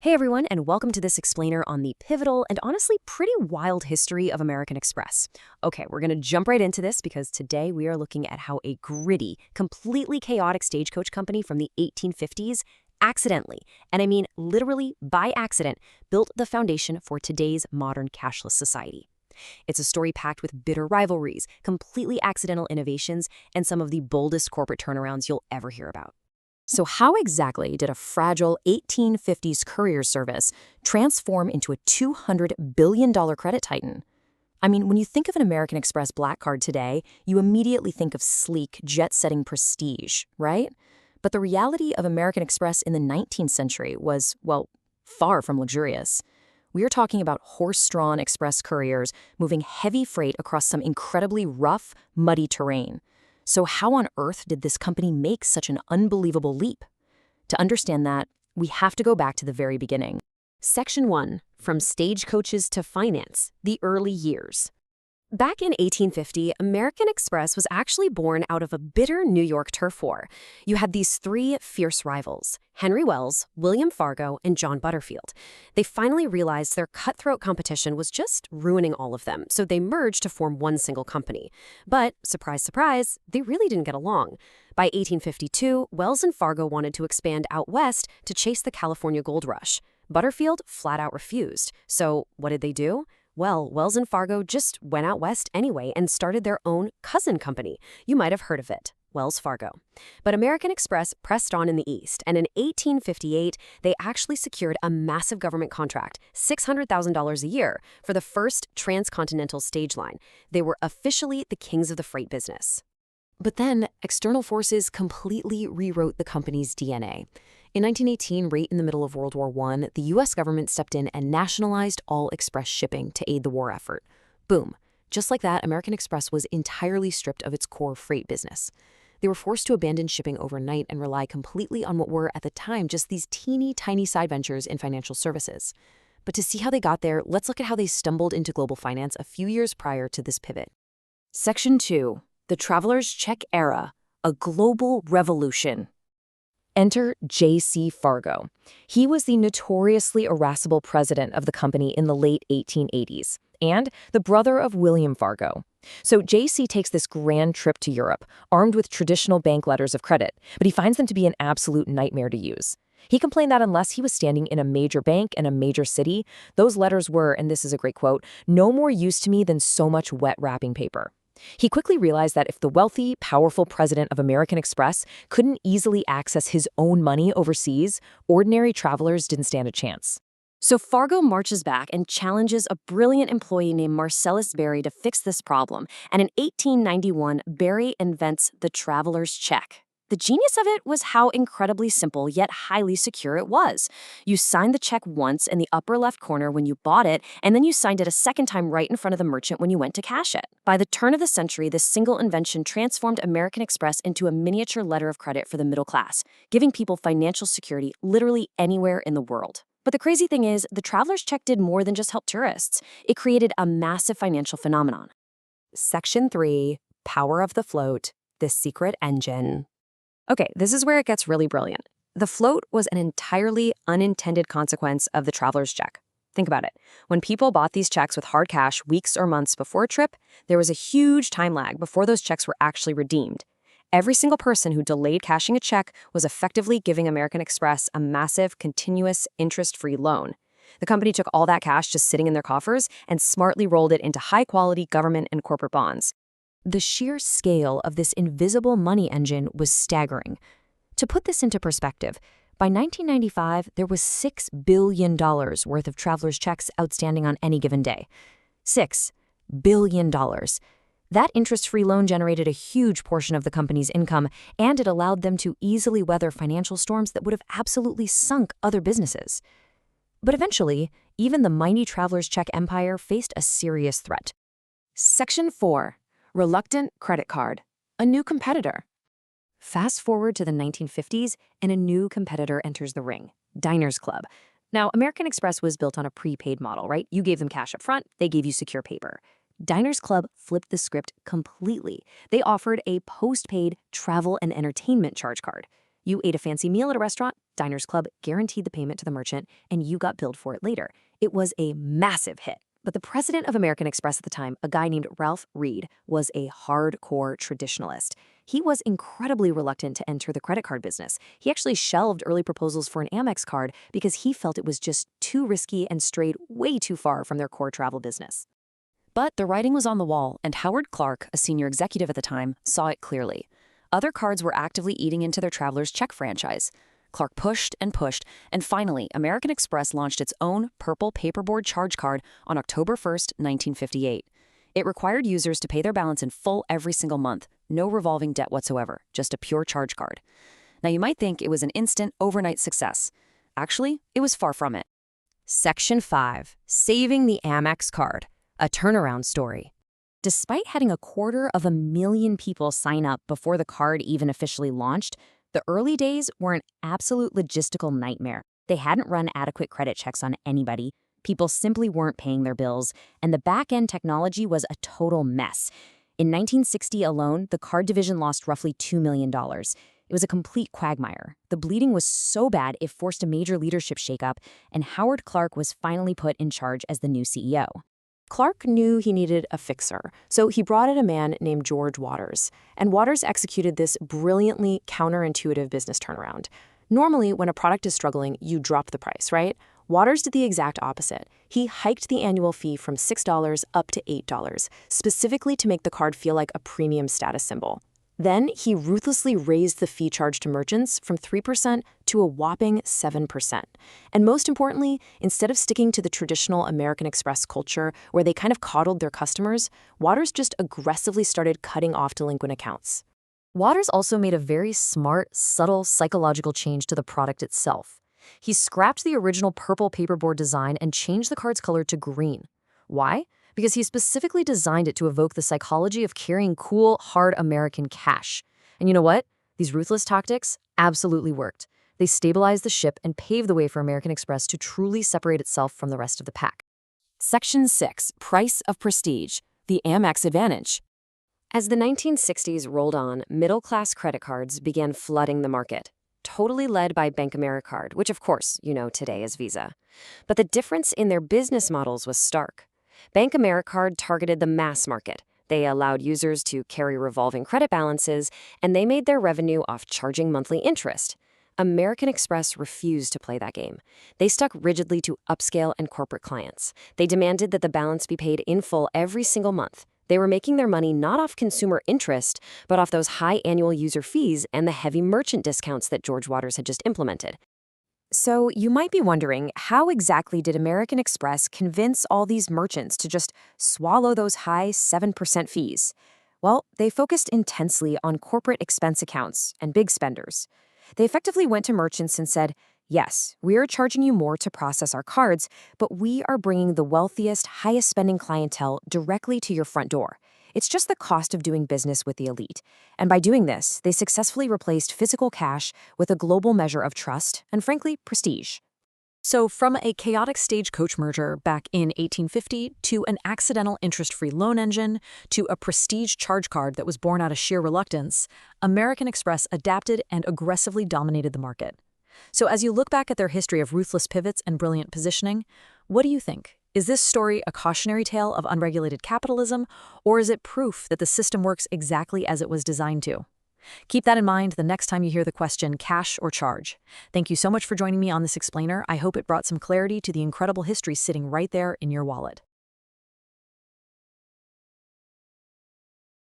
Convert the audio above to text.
Hey everyone, and welcome to this explainer on the pivotal and honestly pretty wild history of American Express. Okay, we're going to jump right into this because today we are looking at how a gritty, completely chaotic stagecoach company from the 1850s accidentally, and I mean literally by accident, built the foundation for today's modern cashless society. It's a story packed with bitter rivalries, completely accidental innovations, and some of the boldest corporate turnarounds you'll ever hear about. So how exactly did a fragile 1850s courier service transform into a $200 billion credit titan? I mean, when you think of an American Express Black Card today, you immediately think of sleek, jet-setting prestige, right? But the reality of American Express in the 19th century was, well, far from luxurious. We are talking about horse-drawn express couriers moving heavy freight across some incredibly rough, muddy terrain. So how on earth did this company make such an unbelievable leap? To understand that, we have to go back to the very beginning. Section 1, From Stagecoaches to Finance, the Early Years. Back in 1850, American Express was actually born out of a bitter New York turf war. You had these three fierce rivals, Henry Wells, William Fargo, and John Butterfield. They finally realized their cutthroat competition was just ruining all of them, so they merged to form one single company. But, surprise, surprise, they really didn't get along. By 1852, Wells and Fargo wanted to expand out west to chase the California gold rush. Butterfield flat out refused. So what did they do? Well, Wells and Fargo just went out west anyway and started their own cousin company. You might have heard of it, Wells Fargo. But American Express pressed on in the east, and in 1858, they actually secured a massive government contract, $600,000 a year, for the first transcontinental stage line. They were officially the kings of the freight business. But then, external forces completely rewrote the company's DNA. In 1918, right in the middle of World War I, the U.S. government stepped in and nationalized all express shipping to aid the war effort. Boom. Just like that, American Express was entirely stripped of its core freight business. They were forced to abandon shipping overnight and rely completely on what were, at the time, just these teeny tiny side ventures in financial services. But to see how they got there, let's look at how they stumbled into global finance a few years prior to this pivot. Section 2. The Traveler's Check Era, a Global Revolution. Enter J.C. Fargo. He was the notoriously irascible president of the company in the late 1880s, and the brother of William Fargo. So J.C. takes this grand trip to Europe, armed with traditional bank letters of credit, but he finds them to be an absolute nightmare to use. He complained that unless he was standing in a major bank in a major city, those letters were, and this is a great quote, no more use to me than so much wet wrapping paper. He quickly realized that if the wealthy, powerful president of American Express couldn't easily access his own money overseas, ordinary travelers didn't stand a chance. So Fargo marches back and challenges a brilliant employee named Marcellus Berry to fix this problem, and in 1891, Berry invents the traveler's check. The genius of it was how incredibly simple yet highly secure it was. You signed the check once in the upper left corner when you bought it, and then you signed it a second time right in front of the merchant when you went to cash it. By the turn of the century, this single invention transformed American Express into a miniature letter of credit for the middle class, giving people financial security literally anywhere in the world. But the crazy thing is, the traveler's check did more than just help tourists. It created a massive financial phenomenon. Section 3, Power of the Float, the Secret Engine. Okay, this is where it gets really brilliant. The float was an entirely unintended consequence of the traveler's check. Think about it. When people bought these checks with hard cash weeks or months before a trip, there was a huge time lag before those checks were actually redeemed. Every single person who delayed cashing a check was effectively giving American Express a massive, continuous, interest-free loan. The company took all that cash just sitting in their coffers and smartly rolled it into high-quality government and corporate bonds. The sheer scale of this invisible money engine was staggering. To put this into perspective, by 1995, there was $6 billion worth of traveler's checks outstanding on any given day. $6 billion. That interest-free loan generated a huge portion of the company's income, and it allowed them to easily weather financial storms that would have absolutely sunk other businesses. But eventually, even the mighty traveler's check empire faced a serious threat. Section 4. Reluctant credit card, a new competitor. Fast forward to the 1950s, and a new competitor enters the ring, Diners Club. Now, American Express was built on a prepaid model, right? You gave them cash up front, they gave you secure paper. Diners Club flipped the script completely. They offered a postpaid travel and entertainment charge card. You ate a fancy meal at a restaurant, Diners Club guaranteed the payment to the merchant, and you got billed for it later. It was a massive hit. But the president of American Express at the time, a guy named Ralph Reed, was a hardcore traditionalist. He was incredibly reluctant to enter the credit card business. He actually shelved early proposals for an Amex card because he felt it was just too risky and strayed way too far from their core travel business. But the writing was on the wall, and Howard Clark, a senior executive at the time, saw it clearly. Other cards were actively eating into their travelers' check franchise. Clark pushed, and finally, American Express launched its own purple paperboard charge card on October 1st, 1958. It required users to pay their balance in full every single month, no revolving debt whatsoever, just a pure charge card. Now, you might think it was an instant, overnight success. Actually, it was far from it. Section 5. Saving the Amex card. A turnaround story. Despite having 250,000 people sign up before the card even officially launched, the early days were an absolute logistical nightmare. They hadn't run adequate credit checks on anybody, people simply weren't paying their bills, and the back-end technology was a total mess. In 1960 alone, the card division lost roughly $2 million. It was a complete quagmire. The bleeding was so bad it forced a major leadership shakeup, and Howard Clark was finally put in charge as the new CEO. Clark knew he needed a fixer, so he brought in a man named George Waters. And Waters executed this brilliantly counterintuitive business turnaround. Normally, when a product is struggling, you drop the price, right? Waters did the exact opposite. He hiked the annual fee from $6 up to $8, specifically to make the card feel like a premium status symbol. Then he ruthlessly raised the fee charge to merchants from 3% to a whopping 7%. And most importantly, instead of sticking to the traditional American Express culture where they kind of coddled their customers, Waters just aggressively started cutting off delinquent accounts. Waters also made a very smart, subtle psychological change to the product itself. He scrapped the original purple paperboard design and changed the card's color to green. Why? Because he specifically designed it to evoke the psychology of carrying cool, hard American cash. And you know what? These ruthless tactics absolutely worked. They stabilized the ship and paved the way for American Express to truly separate itself from the rest of the pack. Section 6. Price of Prestige. The Amex Advantage. As the 1960s rolled on, middle-class credit cards began flooding the market, totally led by Bank Americard, which of course you know today as Visa. But the difference in their business models was stark. Bank Americard targeted the mass market. They allowed users to carry revolving credit balances, and they made their revenue off charging monthly interest. American Express refused to play that game. They stuck rigidly to upscale and corporate clients. They demanded that the balance be paid in full every single month. They were making their money not off consumer interest, but off those high annual user fees and the heavy merchant discounts that George Waters had just implemented. So you might be wondering, how exactly did American Express convince all these merchants to just swallow those high 7% fees? Well, they focused intensely on corporate expense accounts and big spenders. They effectively went to merchants and said, yes, we are charging you more to process our cards, but we are bringing the wealthiest, highest spending clientele directly to your front door. It's just the cost of doing business with the elite. And by doing this, they successfully replaced physical cash with a global measure of trust and, frankly, prestige. So from a chaotic Stagecoach merger back in 1850 to an accidental interest-free loan engine to a prestige charge card that was born out of sheer reluctance, American Express adapted and aggressively dominated the market. So as you look back at their history of ruthless pivots and brilliant positioning, what do you think? Is this story a cautionary tale of unregulated capitalism, or is it proof that the system works exactly as it was designed to? Keep that in mind the next time you hear the question, cash or charge. Thank you so much for joining me on this explainer. I hope it brought some clarity to the incredible history sitting right there in your wallet.